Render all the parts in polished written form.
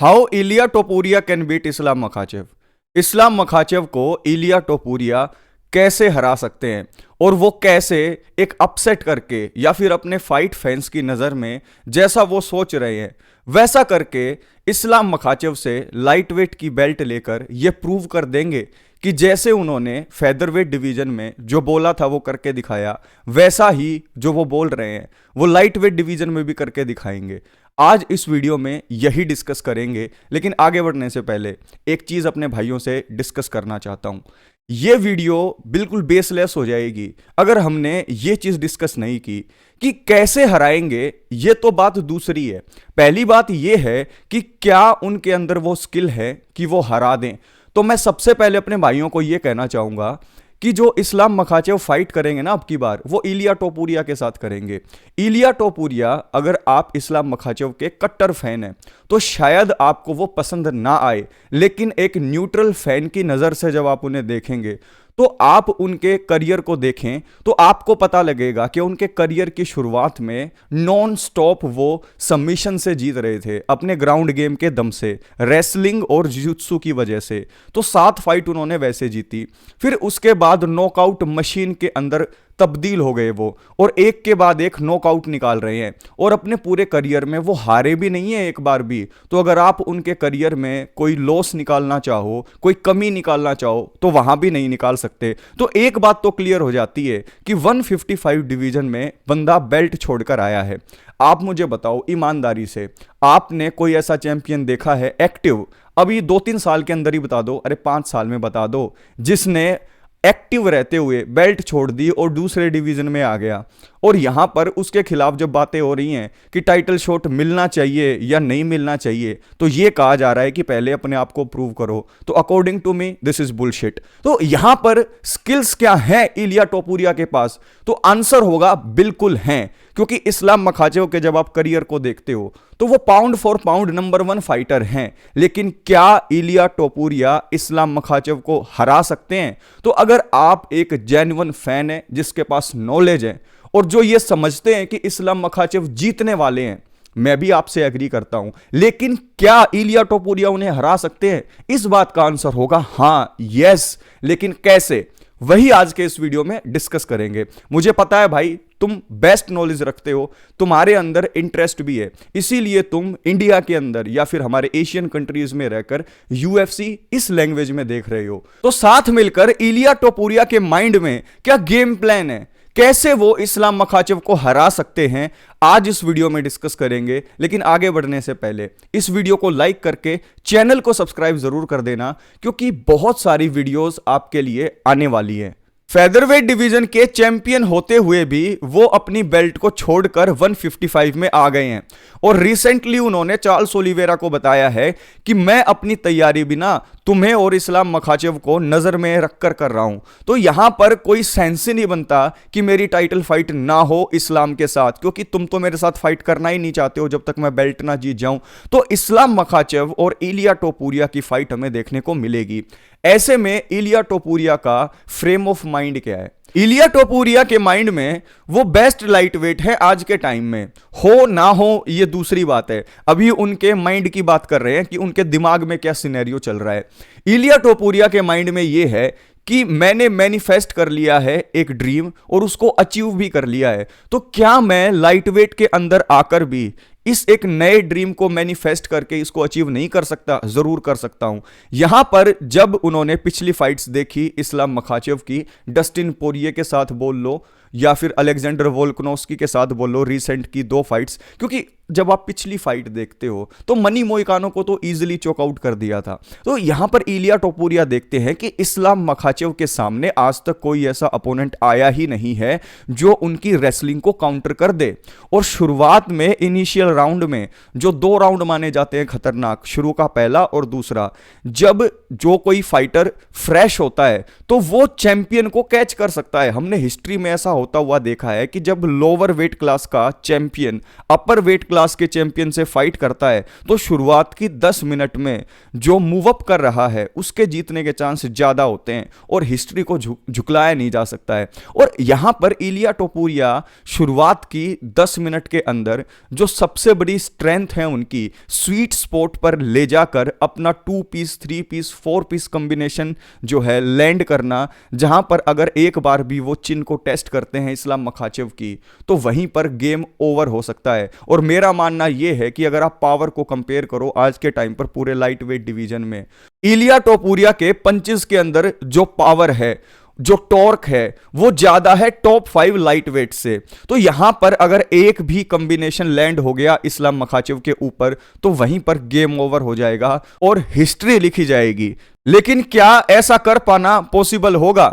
How Ilia Topuria can beat Islam Makhachev. Islam Makhachev को Ilia टोपुरिया कैसे हरा सकते हैं और वो कैसे एक अपसेट करके या फिर अपने फाइट फैंस की नज़र में जैसा वो सोच रहे हैं वैसा करके इस्लाम मखाचेव से लाइट वेट की बेल्ट लेकर ये प्रूव कर देंगे कि जैसे उन्होंने फेदरवेट डिवीजन में जो बोला था वो करके दिखाया, वैसा ही जो वो बोल रहे हैं वो लाइट वेट डिवीजन में भी करके दिखाएंगे। आज इस वीडियो में यही डिस्कस करेंगे, लेकिन आगे बढ़ने से पहले एक चीज़ अपने भाइयों से डिस्कस करना चाहता हूँ। ये वीडियो बिल्कुल बेसलेस हो जाएगी अगर हमने ये चीज़ डिस्कस नहीं की कि कैसे हराएंगे। ये तो बात दूसरी है। पहली बात ये है कि क्या उनके अंदर वो स्किल है कि वो हरा दें। तो मैं सबसे पहले अपने भाइयों को ये कहना चाहूँगा कि जो इस्लाम मखाचेव फाइट करेंगे ना अब की बार, वो इलिया टोपुरिया के साथ करेंगे। इलिया टोपुरिया, अगर आप इस्लाम मखाचेव के कट्टर फैन हैं तो शायद आपको वो पसंद ना आए, लेकिन एक न्यूट्रल फैन की नज़र से जब आप उन्हें देखेंगे तो आप उनके करियर को देखें तो आपको पता लगेगा कि उनके करियर की शुरुआत में नॉन स्टॉप वो सबमिशन से जीत रहे थे, अपने ग्राउंड गेम के दम से, रेसलिंग और जिजुत्सु की वजह से। तो 7 फाइट उन्होंने वैसे जीती, फिर उसके बाद नॉकआउट मशीन के अंदर तब्दील हो गए वो, और एक के बाद एक नॉकआउट निकाल रहे हैं, और अपने पूरे करियर में वो हारे भी नहीं है एक बार भी। तो अगर आप उनके करियर में कोई लॉस निकालना चाहो, कोई कमी निकालना चाहो, तो वहां भी नहीं निकाल सकते। तो एक बात तो क्लियर हो जाती है कि 155 डिवीजन में बंदा बेल्ट छोड़कर आया है। आप मुझे बताओ ईमानदारी से, आपने कोई ऐसा चैंपियन देखा है एक्टिव, अभी 2-3 साल के अंदर ही बता दो, अरे 5 साल में बता दो, जिसने एक्टिव रहते हुए बेल्ट छोड़ दी और दूसरे डिवीजन में आ गया। और यहां पर उसके खिलाफ जब बातें हो रही हैं कि टाइटल शॉट मिलना चाहिए या नहीं मिलना चाहिए, तो ये कहा जा रहा है कि पहले अपने आप को प्रूव करो। तो according to me this is bullshit. तो यहां पर स्किल्स क्या है इलिया टोपुरिया के पास? तो आंसर होगा बिल्कुल हैं, क्योंकि इस्लाम मखाचेव के जब आप करियर को देखते हो तो वो pound for pound number 1 fighter हैं। लेकिन क्या इलिया टोपुरिया इस्लाम मखाचेव को हरा सकते हैं? तो अगर आप एक जेन्युइन फैन है जिसके पास नॉलेज है और जो ये समझते हैं कि इस्लाम मखाचेव जीतने वाले हैं, मैं भी आपसे एग्री करता हूं। लेकिन क्या इलिया टोपुरिया उन्हें हरा सकते हैं? इस बात का आंसर होगा हां, यस। लेकिन कैसे, वही आज के इस वीडियो में डिस्कस करेंगे। मुझे पता है भाई तुम बेस्ट नॉलेज रखते हो, तुम्हारे अंदर इंटरेस्ट भी है, इसीलिए तुम इंडिया के अंदर या फिर हमारे एशियन कंट्रीज में रहकर यूएफसी इस लैंग्वेज में देख रहे हो। तो साथ मिलकर इलिया टोपुरिया के माइंड में क्या गेम प्लान है, कैसे वो इस्लाम मखाचेव को हरा सकते हैं, आज इस वीडियो में डिस्कस करेंगे। लेकिन आगे बढ़ने से पहले इस वीडियो को लाइक करके चैनल को सब्सक्राइब जरूर कर देना, क्योंकि बहुत सारी वीडियोस आपके लिए आने वाली है। फेदरवेट डिवीजन के चैंपियन होते हुए भी वो अपनी बेल्ट को छोड़कर 155 में आ गए हैं, और रिसेंटली उन्होंने चार्ल्स ओलिवेरा को बताया है कि मैं अपनी तैयारी बिना तुम्हें और इस्लाम मखाचेव को नजर में रखकर कर रहा हूं। तो यहां पर कोई सेंस ही नहीं बनता कि मेरी टाइटल फाइट ना हो इस्लाम के साथ, क्योंकि तुम तो मेरे साथ फाइट करना ही नहीं चाहते हो जब तक मैं बेल्ट ना जीत जाऊं। तो इस्लाम मखाचेव और इलिया टोपुरिया की फाइट हमें देखने को मिलेगी। ऐसे में इलिया टोपुरिया का फ्रेम ऑफ माइंड क्या है? इलिया टोपुरिया के माइंड में वो बेस्ट लाइट वेट है आज के टाइम में, हो ना हो ये दूसरी बात है। अभी उनके माइंड की बात कर रहे हैं कि उनके दिमाग में क्या सिनेरियो चल रहा है। इलिया टोपुरिया के माइंड में ये है कि मैंने मैनिफेस्ट कर लिया है एक ड्रीम और उसको अचीव भी कर लिया है, तो क्या मैं लाइट वेट के अंदर आकर भी इस एक नए ड्रीम को मैनिफेस्ट करके इसको अचीव नहीं कर सकता? जरूर कर सकता हूं। यहां पर जब उन्होंने पिछली फाइट्स देखी इस्लाम मखाचेव की, डस्टिन पोरिये के साथ बोल लो या फिर अलेक्जेंडर वोल्कनोस्की के साथ बोल लो, रिसेंट की 2 फाइट्स, क्योंकि जब आप पिछली फाइट देखते हो तो मनी मोइकानो को तो इजीली चॉकआउट कर दिया था। तो यहां पर इलिया टोपुरिया देखते हैं कि इस्लाम मखाचेव के सामने आज तक कोई ऐसा अपोनेंट आया ही नहीं है जो उनकी रेसलिंग को काउंटर कर दे। और शुरुआत में इनिशियल राउंड में जो 2 राउंड माने जाते हैं खतरनाक, शुरू का पहला और दूसरा, जब जो कोई फाइटर फ्रेश होता है तो वो चैंपियन को कैच कर सकता है। हमने हिस्ट्री में ऐसा होता हुआ देखा है कि जब लोअर वेट क्लास का चैंपियन अपर वेट क्लास के चैंपियन से फाइट करता है तो शुरुआत की 10 मिनट में जो मूव अप कर रहा है उसके जीतने के चांस ज्यादा होते हैं और हिस्ट्री को झुकलाया नहीं जा सकता है। और यहां पर इलिया टोपुरिया शुरुआत की 10 मिनट के अंदर जो सबसे बड़ी स्ट्रेंथ है उनकी स्वीट स्पॉट पर ले जाकर अपना 2 पीस 3 पीस 4 पीस कॉम्बिनेशन जो है लैंड करना, जहां पर अगर एक बार भी वो चिन को टेस्ट करते हैं इस्लाम मखाचेव की तो वहीं पर गेम ओवर हो सकता है। और मेरा मानना यह है कि अगर आप पावर को कंपेयर करो आज के टाइम पर पूरे लाइट वेट डिवीजन में इलिया टोपुरिया के पंचेस के अंदर जो पावर है, जो टॉर्क है वो ज्यादा है टॉप 5 लाइट वेट से। तो यहां पर अगर एक भी कॉम्बिनेशन लैंड हो गया इस्लाम मखाचेव के ऊपर तो वहीं पर गेम ओवर हो जाएगा और हिस्ट्री लिखी जाएगी। लेकिन क्या ऐसा कर पाना पॉसिबल होगा?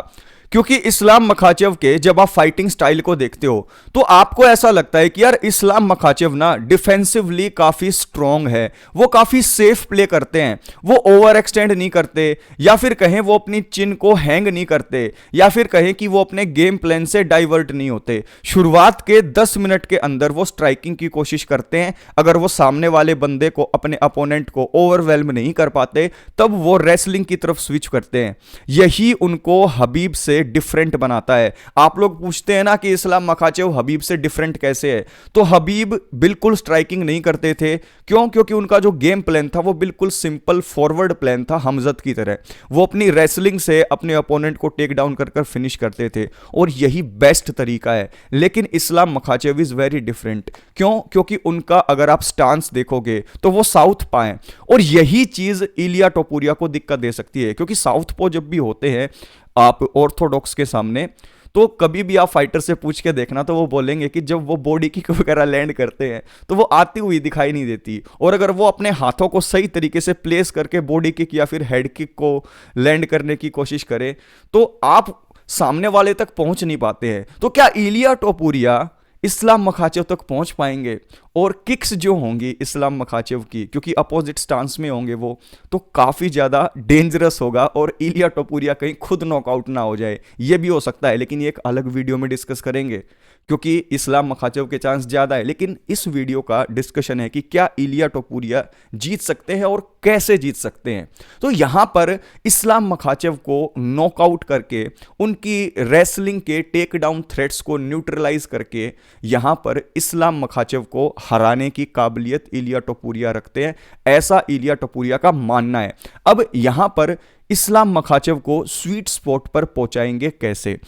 क्योंकि इस्लाम मखाचेव के जब आप फाइटिंग स्टाइल को देखते हो तो आपको ऐसा लगता है कि यार इस्लाम मखाचेव ना डिफेंसिवली काफी स्ट्रांग है, वो काफी सेफ प्ले करते हैं, वो ओवर एक्सटेंड नहीं करते, या फिर कहें वो अपनी चिन को हैंग नहीं करते, या फिर कहें कि वो अपने गेम प्लान से डाइवर्ट नहीं होते। शुरुआत के 10 मिनट के अंदर वो स्ट्राइकिंग की कोशिश करते हैं, अगर वो सामने वाले बंदे को अपने अपोनेंट को ओवरवेल्म नहीं कर पाते तब वो रेसलिंग की तरफ स्विच करते हैं। यही उनको हबीब से डिफरेंट बनाता है। आप लोग पूछते हैं ना कि इस्लाम मखाचेव हबीब से डिफरेंट कैसे है, तो हबीब बिल्कुल स्ट्राइकिंग नहीं करते थे। क्यों? क्योंकि उनका जो गेम प्लान था वो बिल्कुल सिंपल फॉरवर्ड प्लान था हमजद की तरह। वो अपनी रेसलिंग से अपने अपोनेंट को टेक डाउन कर फिनिश करते थे और यही बेस्ट तरीका है। लेकिन Islam Makhachev is very different. क्यों? क्योंकि उनका अगर आप स्टांस देखोगे तो वो साउथ पाए, और यही चीज इलिया टोपुरिया को दिक्कत दे सकती है। क्योंकि साउथ पो जब भी होते हैं आप ऑर्थोडॉक्स के सामने तो कभी भी आप फाइटर से पूछ के देखना तो वो बोलेंगे कि जब वो बॉडी किक वगैरह लैंड करते हैं तो वो आती हुई दिखाई नहीं देती, और अगर वो अपने हाथों को सही तरीके से प्लेस करके बॉडी किक या फिर हेड किक को लैंड करने की कोशिश करें तो आप सामने वाले तक पहुंच नहीं पाते हैं। तो क्या इलिया टोपुरिया इस्लाम मखाचेव तक पहुंच पाएंगे? और किक्स जो होंगी इस्लाम मखाचेव की, क्योंकि अपोजिट स्टांस में होंगे वो, तो काफ़ी ज़्यादा डेंजरस होगा और इलिया टोपुरिया कहीं खुद नॉकआउट ना हो जाए। ये भी हो सकता है, लेकिन ये एक अलग वीडियो में डिस्कस करेंगे क्योंकि इस्लाम मखाचेव के चांस ज़्यादा है। लेकिन इस वीडियो का डिस्कशन है कि क्या इलिया टोपुरिया जीत सकते हैं और कैसे जीत सकते हैं। तो यहाँ पर इस्लाम मखाचेव को नॉकआउट करके उनकी रेसलिंग के टेक डाउन थ्रेट्स को न्यूट्रलाइज करके यहाँ पर इस्लाम मखाचेव को हराने की काबिलियत इलिया टोपुरिया रखते हैं, ऐसा इलिया टोपुरिया का मानना है। अब यहां पर इस्लाम मखाचेव को स्वीट स्पॉट पर पहुंचाएंगे कैसे?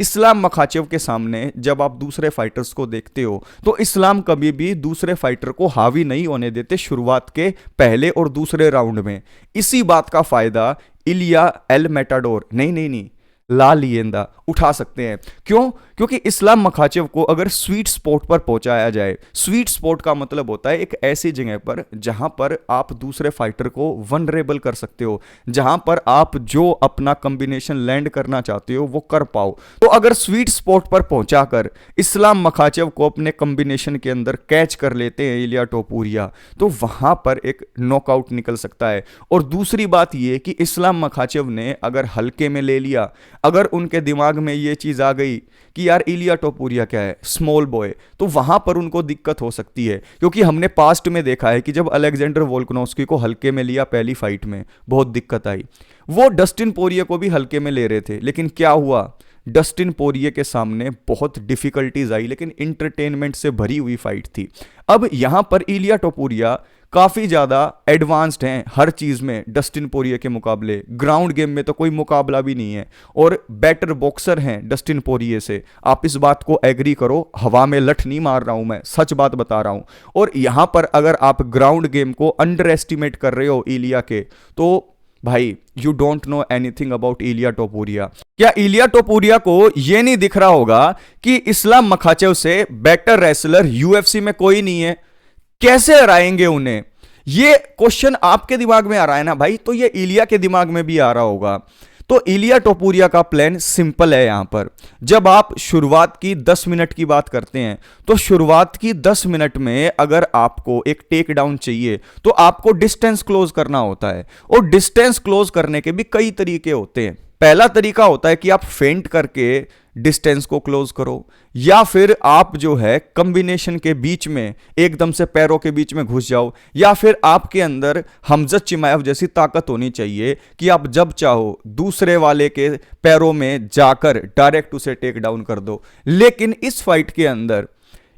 इस्लाम मखाचेव के सामने जब आप दूसरे फाइटर्स को देखते हो तो इस्लाम कभी भी दूसरे फाइटर को हावी नहीं होने देते शुरुआत के पहले और दूसरे राउंड में। इसी बात का फायदा इलिया एल मेटाडोर नहीं ला लिएंदा उठा सकते हैं। क्यों? क्योंकि इस्लाम मखाचेव को अगर स्वीट स्पॉट पर पहुंचाया जाए, स्वीट स्पॉट का मतलब होता है एक ऐसी जगह पर जहां पर आप दूसरे फाइटर को वनरेबल कर सकते हो, जहां पर आप जो अपना कॉम्बिनेशन लैंड करना चाहते हो वो कर पाओ। तो अगर स्वीट स्पॉट पर पहुंचाकर इस्लाम मखाचेव को अपने कॉम्बिनेशन के अंदर कैच कर लेते हैं इलिया टोपुरिया तो वहां पर एक नॉकआउट निकल सकता है। और दूसरी बात यह कि इस्लाम मखाचेव ने अगर हल्के में ले लिया, अगर उनके दिमाग में ये चीज आ गई कि यार इलिया टोपुरिया क्या है, स्मॉल बॉय, तो वहां पर उनको दिक्कत हो सकती है। क्योंकि हमने पास्ट में देखा है कि जब अलेक्जेंडर वोल्कानोव्स्की को हल्के में लिया पहली फाइट में बहुत दिक्कत आई। वो डस्टिन पोरिये को भी हल्के में ले रहे थे, लेकिन क्या हुआ, डस्टिन पोरिये के सामने बहुत डिफिकल्टीज आई, लेकिन इंटरटेनमेंट से भरी हुई फाइट थी। अब यहां पर इलिया टोपुरिया काफ़ी ज़्यादा एडवांस्ड हैं हर चीज़ में डस्टिन पोरिये के मुकाबले। ग्राउंड गेम में तो कोई मुकाबला भी नहीं है और बेटर बॉक्सर हैं डस्टिन पोरिये से। आप इस बात को एग्री करो, हवा में लठ नहीं मार रहा हूं मैं, सच बात बता रहा हूं। और यहां पर अगर आप ग्राउंड गेम को अंडर एस्टिमेट कर रहे हो इलिया के, तो भाई you don't know anything about Ilia Topuria. क्या इलिया टोपुरिया को यह नहीं दिख रहा होगा कि इस्लाम मखाचेव से बेटर रेसलर यूएफसी में कोई नहीं है? कैसे हराएंगे उन्हें? ये क्वेश्चन आपके दिमाग में आ रहा है ना भाई, तो ये इलिया के दिमाग में भी आ रहा होगा। तो इलिया टोपुरिया का प्लान सिंपल है। यहां पर जब आप शुरुआत की 10 मिनट की बात करते हैं तो शुरुआत की 10 मिनट में अगर आपको एक टेक डाउन चाहिए तो आपको डिस्टेंस क्लोज करना होता है, और डिस्टेंस क्लोज करने के भी कई तरीके होते हैं। पहला तरीका होता है कि आप फेंट करके डिस्टेंस को क्लोज करो, या फिर आप जो है कॉम्बिनेशन के बीच में एकदम से पैरों के बीच में घुस जाओ, या फिर आपके अंदर हमजत चिमायव जैसी ताकत होनी चाहिए कि आप जब चाहो दूसरे वाले के पैरों में जाकर डायरेक्ट उसे टेक डाउन कर दो। लेकिन इस फाइट के अंदर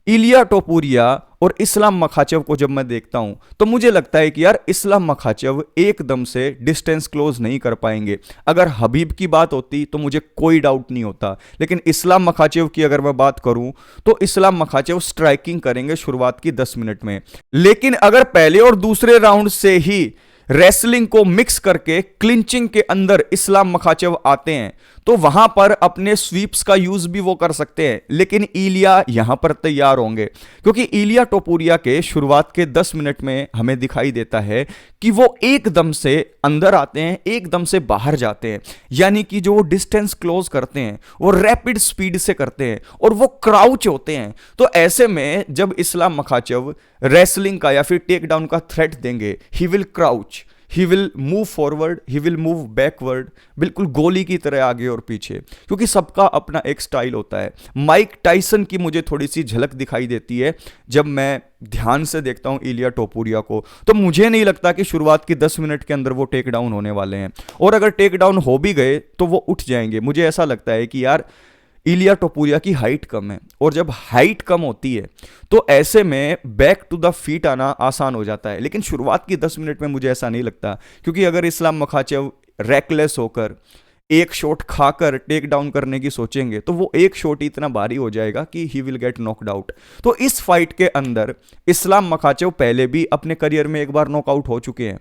इलिया टोपुरिया और इस्लाम मखाचेव को जब मैं देखता हूं तो मुझे लगता है कि यार इस्लाम मखाचेव एकदम से डिस्टेंस क्लोज नहीं कर पाएंगे। अगर हबीब की बात होती तो मुझे कोई डाउट नहीं होता, लेकिन इस्लाम मखाचेव की अगर मैं बात करूं तो इस्लाम मखाचेव स्ट्राइकिंग करेंगे शुरुआत की 10 मिनट में। लेकिन अगर पहले और दूसरे राउंड से ही रेसलिंग को मिक्स करके क्लिंचिंग के अंदर इस्लाम मखाचेव आते हैं तो वहां पर अपने स्वीप्स का यूज भी वो कर सकते हैं। लेकिन इलिया यहां पर तैयार होंगे, क्योंकि इलिया टोपुरिया के शुरुआत के 10 मिनट में हमें दिखाई देता है कि वो एकदम से अंदर आते हैं, एकदम से बाहर जाते हैं, यानी कि जो वो डिस्टेंस क्लोज करते हैं वो रैपिड स्पीड से करते हैं और वो क्राउच होते हैं। तो ऐसे में जब इस्लाम मखाचेव रेसलिंग का या फिर टेक डाउन का थ्रेट देंगे, he will crouch, he will move forward, he will move backward, बिल्कुल गोली की तरह आगे और पीछे, क्योंकि सबका अपना एक स्टाइल होता है। माइक टाइसन की मुझे थोड़ी सी झलक दिखाई देती है जब मैं ध्यान से देखता हूं इलिया टोपुरिया को, तो मुझे नहीं लगता कि शुरुआत की 10 मिनट के अंदर वो टेक डाउन होने वाले हैं, और अगर टेक डाउन हो भी गए तो वो उठ जाएंगे। मुझे ऐसा लगता है कि यार इलिया टोपुरिया की हाइट कम है, और जब हाइट कम होती है तो ऐसे में बैक टू द फीट आना आसान हो जाता है। लेकिन शुरुआत की 10 मिनट में मुझे ऐसा नहीं लगता, क्योंकि अगर इस्लाम मखाचेव रैकलेस होकर एक शॉट खाकर टेक डाउन करने की सोचेंगे तो वो एक शॉट ही इतना भारी हो जाएगा कि he will get knocked out. तो इस फाइट के अंदर इस्लाम मखाचेव पहले भी अपने करियर में एक बार नॉकआउट हो चुके हैं,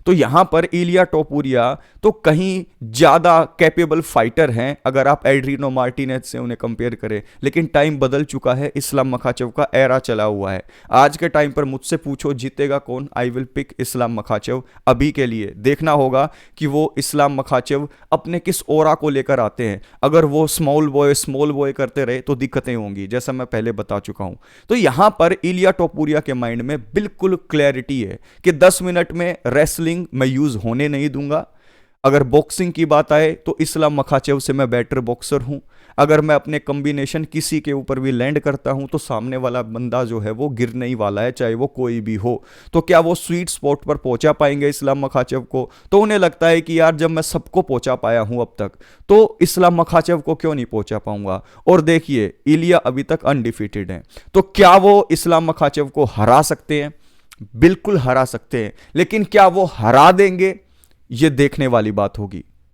तो यहां पर इलिया टोपुरिया तो कहीं ज्यादा कैपेबल फाइटर हैं अगर आप एड्रिनो मार्टिनेज से उन्हें कंपेयर करें। लेकिन टाइम बदल चुका है, इस्लाम मखाचेव का एरा चला हुआ है। आज के टाइम पर मुझसे पूछो जीतेगा कौन, I will pick Islam Makhachev. अभी के लिए देखना होगा कि वो इस्लाम मखाचेव अपने किस ओरा को लेकर आते हैं। अगर वो स्मॉल बॉय करते रहे तो दिक्कतें होंगी, जैसा मैं पहले बता चुका हूं। तो यहां पर इलिया टोपुरिया के माइंड में बिल्कुल क्लैरिटी है कि 10 मिनट में रेसलिंग मैं यूज होने नहीं दूंगा। अगर बॉक्सिंग की बात आए तो इस्लाम मखाचेव से मैं बेटर बॉक्सर हूं। अगर मैं अपने कॉम्बिनेशन किसी के ऊपर भी लैंड करता हूं तो सामने वाला बंदा जो है वो गिरने ही वाला है, चाहे वो कोई भी हो। तो क्या वो स्वीट स्पॉट पर पहुंचा पाएंगे इस्लाम मखाचेव को? तो उन्हें लगता है कि यार जब मैं सबको पहुंचा पाया हूं अब तक, तो इस्लाम मखाचेव को क्यों नहीं पहुंचा पाऊंगा। और देखिए इलिया अभी तक अनडिफीटेड है, तो क्या वो इस्लाम मखाचेव को हरा सकते हैं? बिल्कुल हरा सकते हैं, लेकिन क्या वो हरा देंगे, ये देखने वाली बात होगी।